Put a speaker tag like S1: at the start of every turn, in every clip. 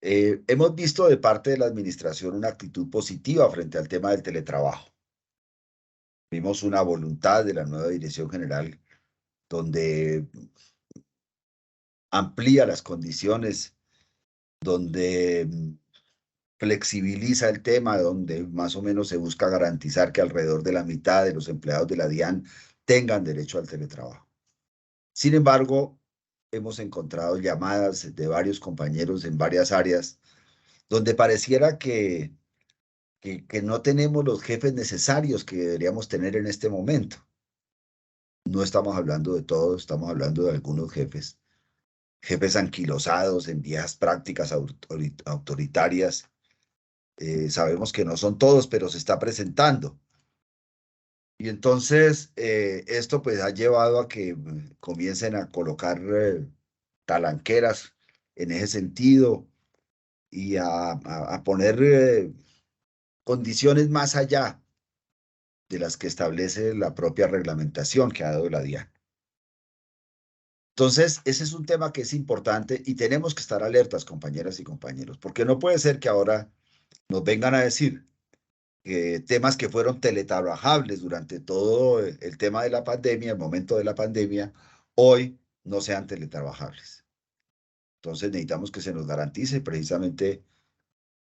S1: Hemos visto de parte de la administración una actitud positiva frente al tema del teletrabajo. Vimos una voluntad de la nueva dirección general donde amplía las condiciones, donde flexibiliza el tema, donde más o menos se busca garantizar que alrededor de la mitad de los empleados de la DIAN tengan derecho al teletrabajo. Sin embargo, hemos encontrado llamadas de varios compañeros en varias áreas donde pareciera que no tenemos los jefes necesarios que deberíamos tener en este momento. No estamos hablando de todos, estamos hablando de algunos jefes, jefes anquilosados en viejas prácticas autoritarias. Sabemos que no son todos, pero se está presentando. Y entonces esto pues ha llevado a que comiencen a colocar talanqueras en ese sentido y a poner condiciones más allá de las que establece la propia reglamentación que ha dado la DIAN. Entonces, ese es un tema que es importante y tenemos que estar alertas, compañeras y compañeros, porque no puede ser que ahora nos vengan a decir que temas que fueron teletrabajables durante todo el tema de la pandemia, el momento de la pandemia, hoy no sean teletrabajables. Entonces necesitamos que se nos garantice precisamente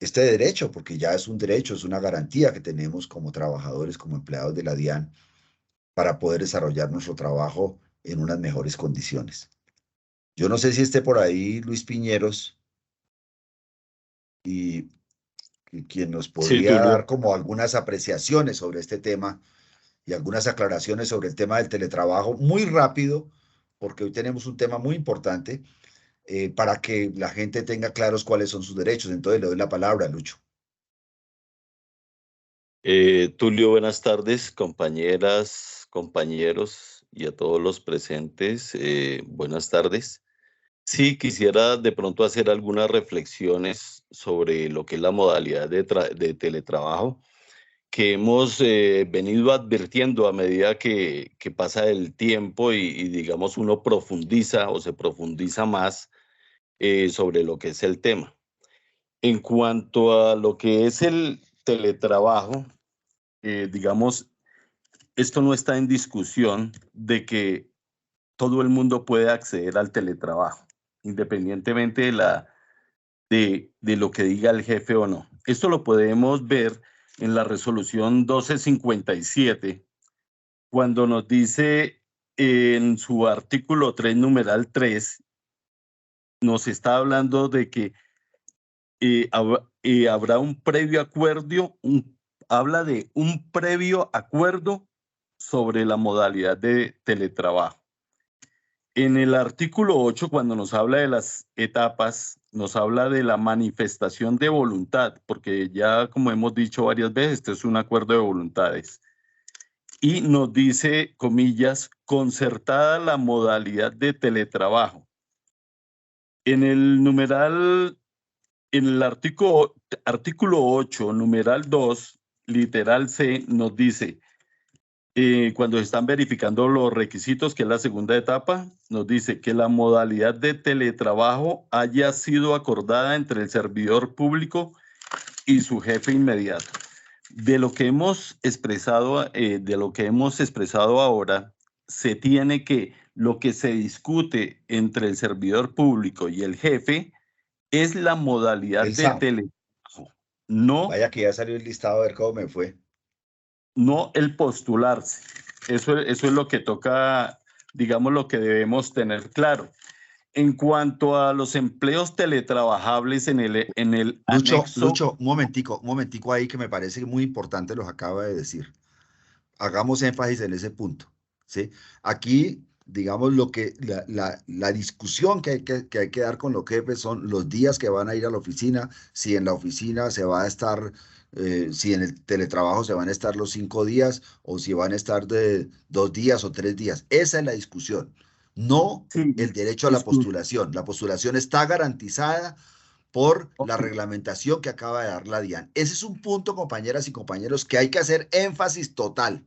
S1: este derecho, porque ya es un derecho, es una garantía que tenemos como trabajadores, como empleados de la DIAN, para poder desarrollar nuestro trabajo en unas mejores condiciones. Yo no sé si esté por ahí Luis Piñeros y, y quien nos
S2: Sí,
S1: podría dar
S2: Tulio.
S1: como algunas apreciaciones sobre este tema y algunas aclaraciones sobre el tema del teletrabajo muy rápido, porque hoy tenemos un tema muy importante para que la gente tenga claros cuáles son sus derechos. Entonces le doy la palabra, Lucho.
S2: Tulio, buenas tardes, compañeras, compañeros y a todos los presentes. Buenas tardes. Sí, quisiera de pronto hacer algunas reflexiones sobre lo que es la modalidad de teletrabajo que hemos venido advirtiendo a medida que pasa el tiempo y, digamos, uno profundiza o se profundiza más sobre lo que es el tema. En cuanto a lo que es el teletrabajo, digamos, esto no está en discusión de que todo el mundo puede acceder al teletrabajo, independientemente de lo que diga el jefe o no. Esto lo podemos ver en la resolución 1257, cuando nos dice en su artículo 3, numeral 3, nos está hablando de que habrá un previo acuerdo, habla de un previo acuerdo sobre la modalidad de teletrabajo. En el artículo 8, cuando nos habla de las etapas, nos habla de la manifestación de voluntad, porque ya como hemos dicho varias veces, este es un acuerdo de voluntades. Y nos dice, comillas, concertada la modalidad de teletrabajo. En el numeral, en el artículo 8, numeral 2, literal C, nos dice, cuando se están verificando los requisitos, que es la segunda etapa, nos dice que la modalidad de teletrabajo haya sido acordada entre el servidor público y su jefe inmediato. De lo que hemos expresado ahora, se tiene que lo que se discute entre el servidor público y el jefe es la modalidad de
S1: Elsa,
S2: teletrabajo, no,
S1: vaya que ya salió el listado a ver cómo me fue.
S2: no el postularse. Eso es lo que toca, digamos, lo que debemos tener claro. En cuanto a los empleos teletrabajables en el anexo,
S1: Lucho, un momentico ahí que me parece muy importante lo que acaba de decir. Hagamos énfasis en ese punto, ¿sí? Aquí, digamos, la discusión que hay que dar con los jefes son los días que van a ir a la oficina, si en la oficina se va a estar, si en el teletrabajo se van a estar los 5 días o si van a estar de 2 días o 3 días. Esa es la discusión, no el
S2: sí,
S1: derecho a la postulación. La postulación está garantizada por la reglamentación que acaba de dar la DIAN. Ese es un punto, compañeras y compañeros, que hay que hacer énfasis total.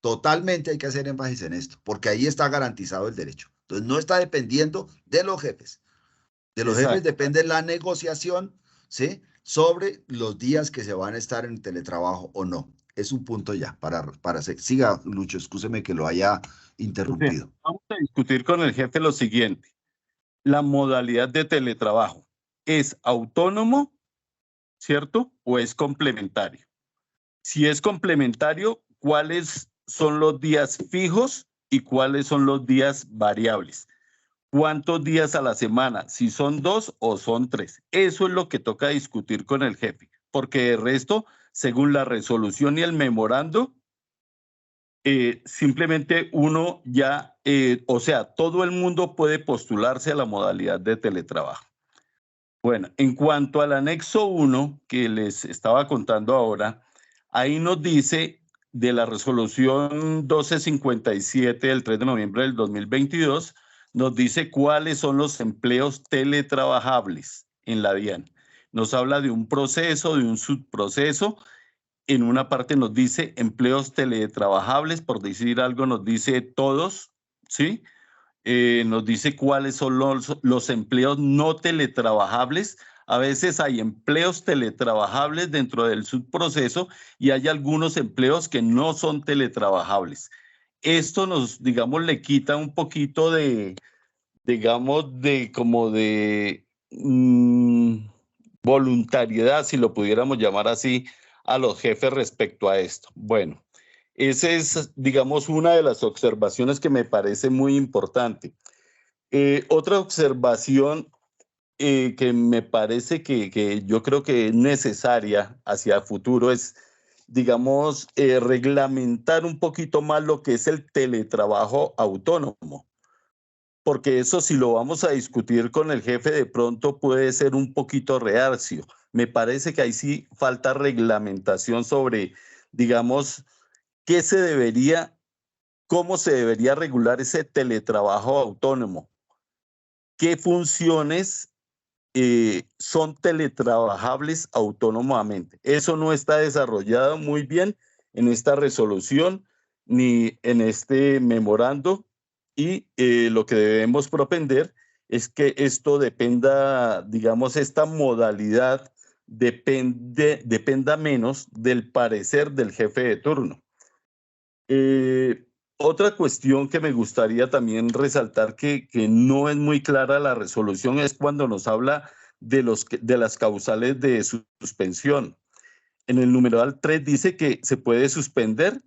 S1: Totalmente hay que hacer énfasis en esto, porque ahí está garantizado el derecho. Entonces no está dependiendo de los jefes. De los jefes depende la negociación, ¿sí? Sobre los días que se van a estar en teletrabajo o no. Es un punto ya siga, Lucho, excúseme que lo haya
S2: O sea,
S1: interrumpido.
S2: vamos a discutir con el jefe lo siguiente. La modalidad de teletrabajo, ¿es autónomo, cierto? ¿O es complementario? Si es complementario, ¿cuáles son los días fijos y cuáles son los días variables? ¿Cuántos días a la semana? Si son 2 o son 3. Eso es lo que toca discutir con el jefe, porque el resto, según la resolución y el memorando, simplemente uno ya, o sea, todo el mundo puede postularse a la modalidad de teletrabajo. Bueno, en cuanto al anexo 1 que les estaba contando ahora, ahí nos dice de la resolución 1257 del 3 de noviembre del 2022, nos dice cuáles son los empleos teletrabajables en la DIAN. Nos habla de un proceso, de un subproceso. En una parte nos dice empleos teletrabajables, por decir algo, nos dice todos, ¿sí? Nos dice cuáles son los empleos no teletrabajables. A veces hay empleos teletrabajables dentro del subproceso y hay algunos empleos que no son teletrabajables. Esto nos, digamos, le quita un poquito de, digamos, de como de voluntariedad, si lo pudiéramos llamar así, a los jefes respecto a esto. Bueno, esa es, digamos, una de las observaciones que me parece muy importante. Otra observación que me parece que yo creo que es necesaria hacia el futuro es, digamos, reglamentar un poquito más lo que es el teletrabajo autónomo, porque eso si lo vamos a discutir con el jefe de pronto puede ser un poquito reacio. Me parece que ahí sí falta reglamentación sobre, digamos, qué se debería, cómo se debería regular ese teletrabajo autónomo, qué funciones son teletrabajables autónomamente. Eso no está desarrollado muy bien en esta resolución ni en este memorando y lo que debemos propender es que esto dependa, digamos, esta modalidad dependa menos del parecer del jefe de turno. Otra cuestión que me gustaría también resaltar que no es muy clara la resolución es cuando nos habla de las causales de suspensión. En el numeral 3 dice que se puede suspender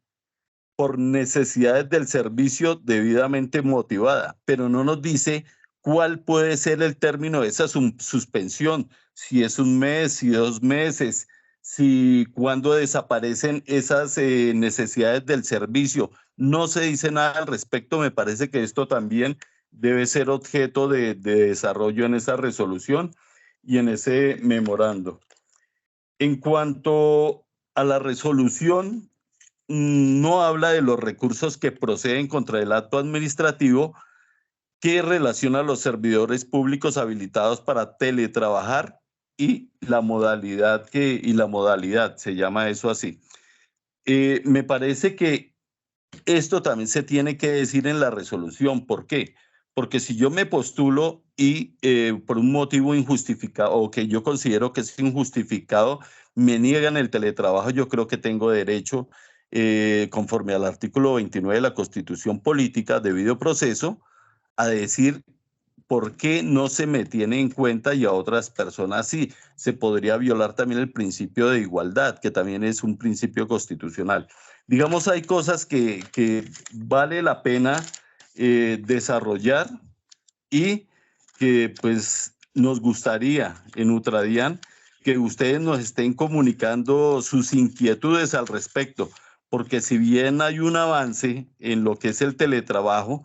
S2: por necesidades del servicio debidamente motivada, pero no nos dice cuál puede ser el término de esa suspensión, si es un mes, si 2 meses, si cuando desaparecen esas necesidades del servicio. No se dice nada al respecto, me parece que esto también debe ser objeto de desarrollo en esa resolución y en ese memorando. En cuanto a la resolución, no habla de los recursos que proceden contra el acto administrativo que relaciona a los servidores públicos habilitados para teletrabajar y la modalidad se llama eso así. Me parece que esto también se tiene que decir en la resolución. ¿Por qué? Porque si yo me postulo y por un motivo injustificado o que yo considero que es injustificado, me niegan el teletrabajo, yo creo que tengo derecho, conforme al artículo 29 de la Constitución Política, debido proceso, a decir por qué no se me tiene en cuenta y a otras personas sí. Se podría violar también el principio de igualdad, que también es un principio constitucional. Digamos, hay cosas que vale la pena desarrollar y que pues nos gustaría en Ultradian que ustedes nos estén comunicando sus inquietudes al respecto, porque si bien hay un avance en lo que es el teletrabajo,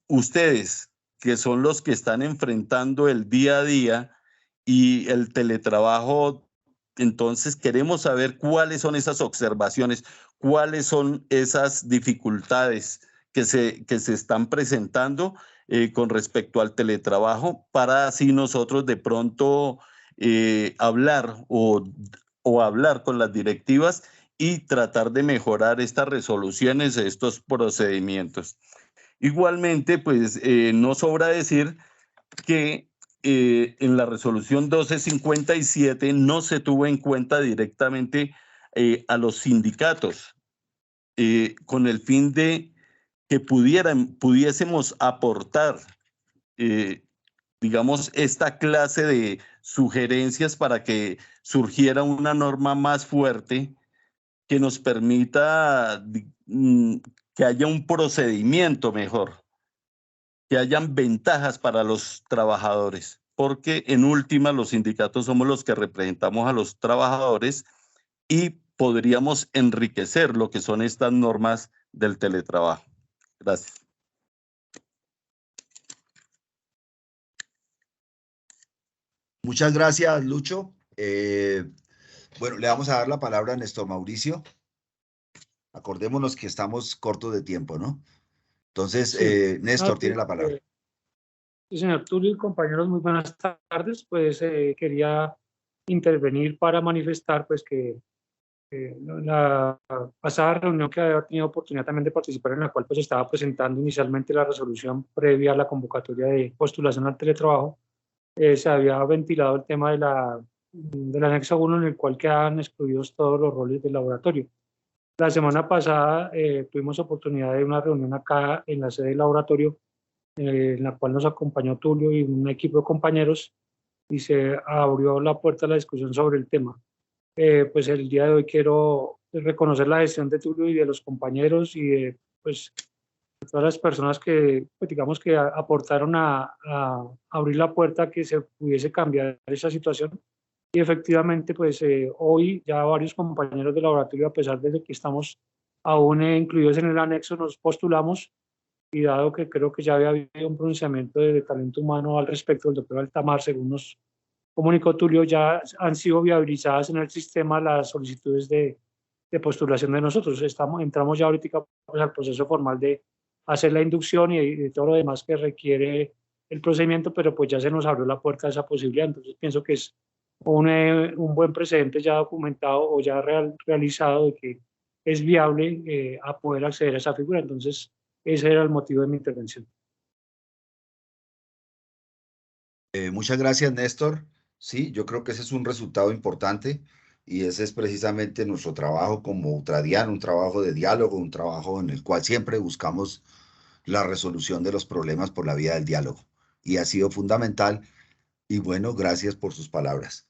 S2: ustedes que son los que están enfrentando el día a día y el teletrabajo, entonces queremos saber cuáles son esas observaciones, cuáles son esas dificultades que se están presentando con respecto al teletrabajo, para así nosotros de pronto hablar o hablar con las directivas y tratar de mejorar estas resoluciones, estos procedimientos. Igualmente, pues no sobra decir que en la resolución 1257 no se tuvo en cuenta directamente a los sindicatos con el fin de que pudiésemos aportar, digamos, esta clase de sugerencias para que surgiera una norma más fuerte que nos permita que haya un procedimiento mejor, que hayan ventajas para los trabajadores, porque en última los sindicatos somos los que representamos a los trabajadores y podríamos enriquecer lo que son estas normas del teletrabajo. Gracias.
S1: Muchas gracias, Lucho. Bueno, le vamos a dar la palabra a Néstor Mauricio. Acordémonos que estamos cortos de tiempo, ¿no? Entonces, sí. Néstor tiene la palabra.
S3: Sí, señor Tulio y compañeros, muy buenas tardes. Pues quería intervenir para manifestar pues que la pasada reunión que había tenido oportunidad también de participar, en la cual pues estaba presentando inicialmente la resolución previa a la convocatoria de postulación al teletrabajo, se había ventilado el tema del anexo 1, en el cual quedaban excluidos todos los roles del laboratorio. La semana pasada tuvimos oportunidad de una reunión acá en la sede del laboratorio, en la cual nos acompañó Tulio y un equipo de compañeros, y se abrió la puerta a la discusión sobre el tema. Pues el día de hoy quiero reconocer la gestión de Tulio y de los compañeros y de pues, todas las personas que, pues, digamos, que aportaron a abrir la puerta a que se pudiese cambiar esa situación. Y efectivamente, pues hoy ya varios compañeros del laboratorio, a pesar de que estamos aún incluidos en el anexo, nos postulamos, y dado que creo que ya había habido un pronunciamiento de talento humano al respecto del doctor Altamar, según nos comunicó Tulio, ya han sido viabilizadas en el sistema las solicitudes de postulación de nosotros. Entramos ya ahorita pues, al proceso formal de hacer la inducción y de todo lo demás que requiere el procedimiento, pero pues ya se nos abrió la puerta a esa posibilidad. Entonces pienso que es un buen precedente ya documentado o ya realizado de que es viable a poder acceder a esa figura. Entonces ese era el motivo de mi intervención.
S1: Muchas gracias, Néstor. Sí, yo creo que ese es un resultado importante y ese es precisamente nuestro trabajo como Ultradian, un trabajo de diálogo, un trabajo en el cual siempre buscamos la resolución de los problemas por la vía del diálogo. Y ha sido fundamental y bueno, gracias por sus palabras.